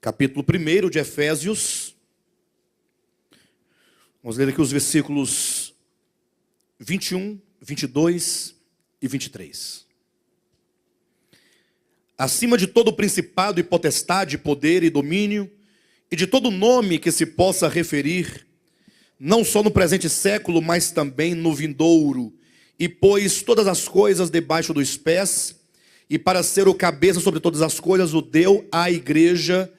capítulo 1 de Efésios. Vamos ler aqui os versículos 21, 22 e 23. Acima de todo principado e potestade, poder e domínio, e de todo nome que se possa referir, não só no presente século, mas também no vindouro, e pôs todas as coisas debaixo dos pés, e para ser o cabeça sobre todas as coisas, o deu à igreja,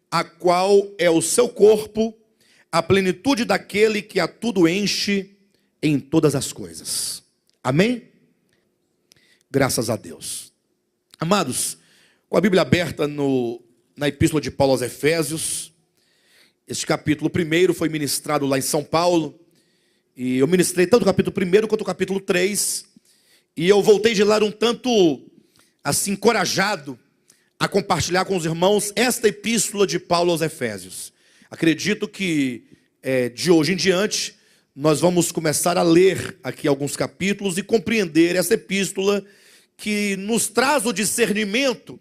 a qual é o seu corpo, a plenitude daquele que a tudo enche em todas as coisas. Amém? Graças a Deus. Amados, com a Bíblia aberta na Epístola de Paulo aos Efésios, este capítulo 1 foi ministrado lá em São Paulo, e eu ministrei tanto o capítulo 1 quanto o capítulo 3, e eu voltei de lá um tanto assim encorajado a compartilhar com os irmãos esta epístola de Paulo aos Efésios. Acredito que de hoje em diante nós vamos começar a ler aqui alguns capítulos e compreender essa epístola que nos traz o discernimento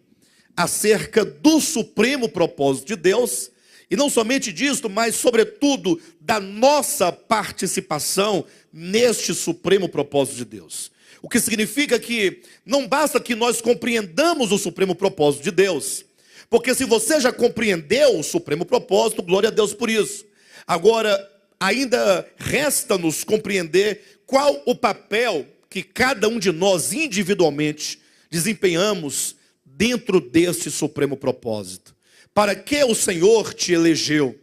acerca do supremo propósito de Deus, e não somente disso, mas sobretudo da nossa participação neste supremo propósito de Deus. O que significa que não basta que nós compreendamos o supremo propósito de Deus, porque se você já compreendeu o supremo propósito, glória a Deus por isso. Agora, ainda resta-nos compreender qual o papel que cada um de nós individualmente desempenhamos dentro deste supremo propósito. Para que o Senhor te elegeu?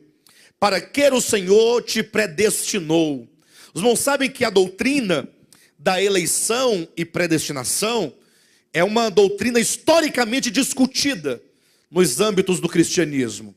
Para que o Senhor te predestinou? Os irmãos sabem que a doutrina da eleição e predestinação é uma doutrina historicamente discutida nos âmbitos do cristianismo.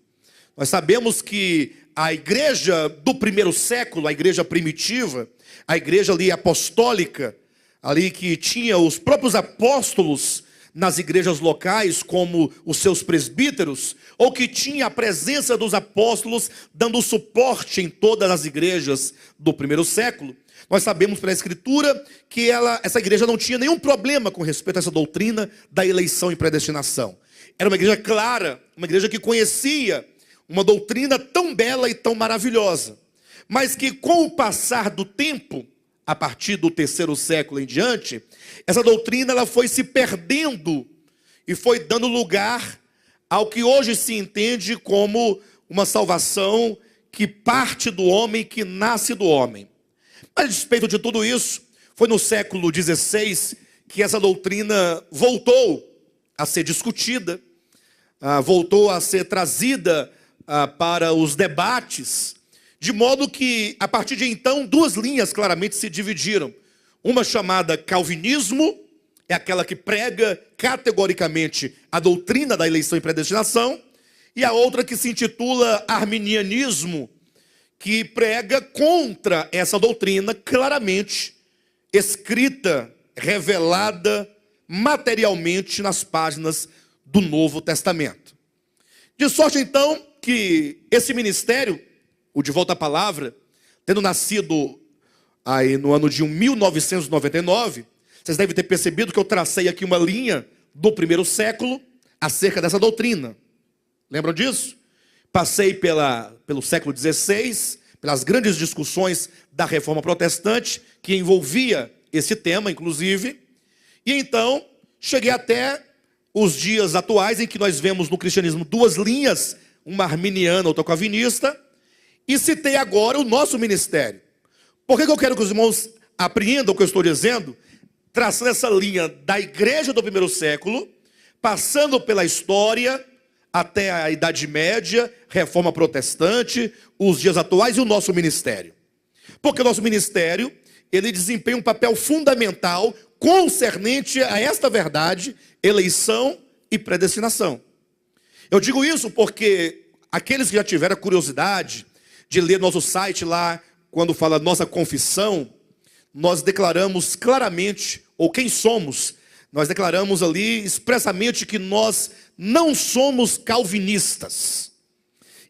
Nós sabemos que a igreja do primeiro século, a igreja primitiva, a igreja ali apostólica, ali que tinha os próprios apóstolos nas igrejas locais como os seus presbíteros, ou que tinha a presença dos apóstolos dando suporte em todas as igrejas do primeiro século. Nós sabemos pela Escritura que essa igreja não tinha nenhum problema com respeito a essa doutrina da eleição e predestinação. Era uma igreja clara, uma igreja que conhecia uma doutrina tão bela e tão maravilhosa, mas que com o passar do tempo, a partir do terceiro século em diante, essa doutrina ela foi se perdendo e foi dando lugar ao que hoje se entende como uma salvação que parte do homem, que nasce do homem. A despeito de tudo isso, foi no século XVI que essa doutrina voltou a ser discutida, voltou a ser trazida para os debates, de modo que, a partir de então, duas linhas claramente se dividiram. Uma chamada calvinismo, é aquela que prega categoricamente a doutrina da eleição e predestinação, e a outra que se intitula arminianismo, que prega contra essa doutrina claramente escrita, revelada materialmente nas páginas do Novo Testamento. De sorte então que esse ministério, o De Volta à Palavra, tendo nascido aí no ano de 1999, vocês devem ter percebido que eu tracei aqui uma linha do primeiro século acerca dessa doutrina. Lembram disso? Passei pelo século XVI, pelas grandes discussões da Reforma Protestante, que envolvia esse tema, inclusive, e então cheguei até os dias atuais, em que nós vemos no cristianismo duas linhas, uma arminiana, outra calvinista, e citei agora o nosso ministério. Por que eu quero que os irmãos apreendam o que eu estou dizendo? Traçando essa linha da igreja do primeiro século, passando pela história, até a Idade Média, Reforma Protestante, os dias atuais e o nosso ministério. Porque o nosso ministério, ele desempenha um papel fundamental concernente a esta verdade, eleição e predestinação. Eu digo isso porque aqueles que já tiveram a curiosidade de ler nosso site lá, quando fala nossa confissão, nós declaramos claramente, ou quem somos, nós declaramos ali expressamente que nós não somos calvinistas.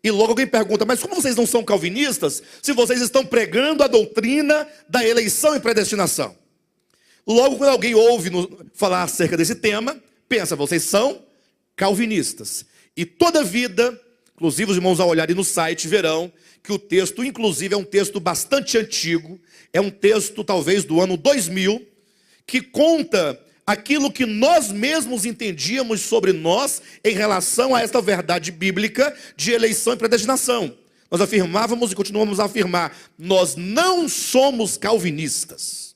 E logo alguém pergunta, mas como vocês não são calvinistas, se vocês estão pregando a doutrina da eleição e predestinação? Logo quando alguém ouve falar acerca desse tema, pensa, vocês são calvinistas. E toda vida, Inclusive, os irmãos, ao olharem no site, verão que o texto, inclusive, é um texto bastante antigo. É um texto, talvez, do ano 2000, que conta aquilo que nós mesmos entendíamos sobre nós em relação a esta verdade bíblica de eleição e predestinação. Nós afirmávamos e continuamos a afirmar: nós não somos calvinistas.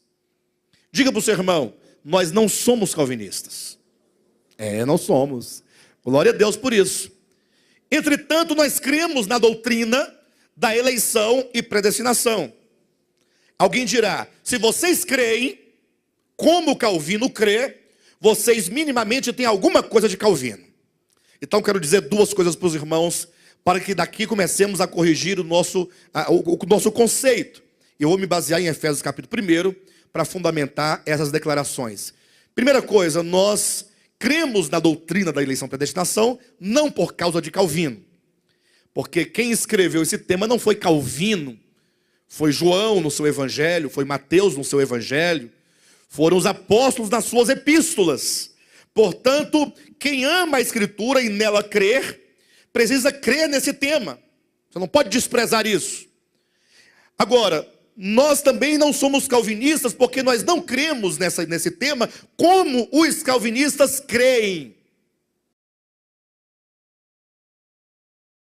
Diga para o seu irmão: nós não somos calvinistas. Não somos. Glória a Deus por isso. Entretanto, nós cremos na doutrina da eleição e predestinação. Alguém dirá: se vocês creem como Calvino crê, vocês minimamente têm alguma coisa de Calvino. Então quero dizer duas coisas para os irmãos, para que daqui comecemos a corrigir o nosso conceito. Eu vou me basear em Efésios capítulo 1 para fundamentar essas declarações. Primeira coisa, nós cremos na doutrina da eleição e predestinação não por causa de Calvino. Porque quem escreveu esse tema não foi Calvino, foi João no seu evangelho, foi Mateus no seu evangelho, foram os apóstolos nas suas epístolas. Portanto, quem ama a Escritura e nela crer, precisa crer nesse tema. Você não pode desprezar isso. Agora, nós também não somos calvinistas porque nós não cremos nesse tema como os calvinistas creem.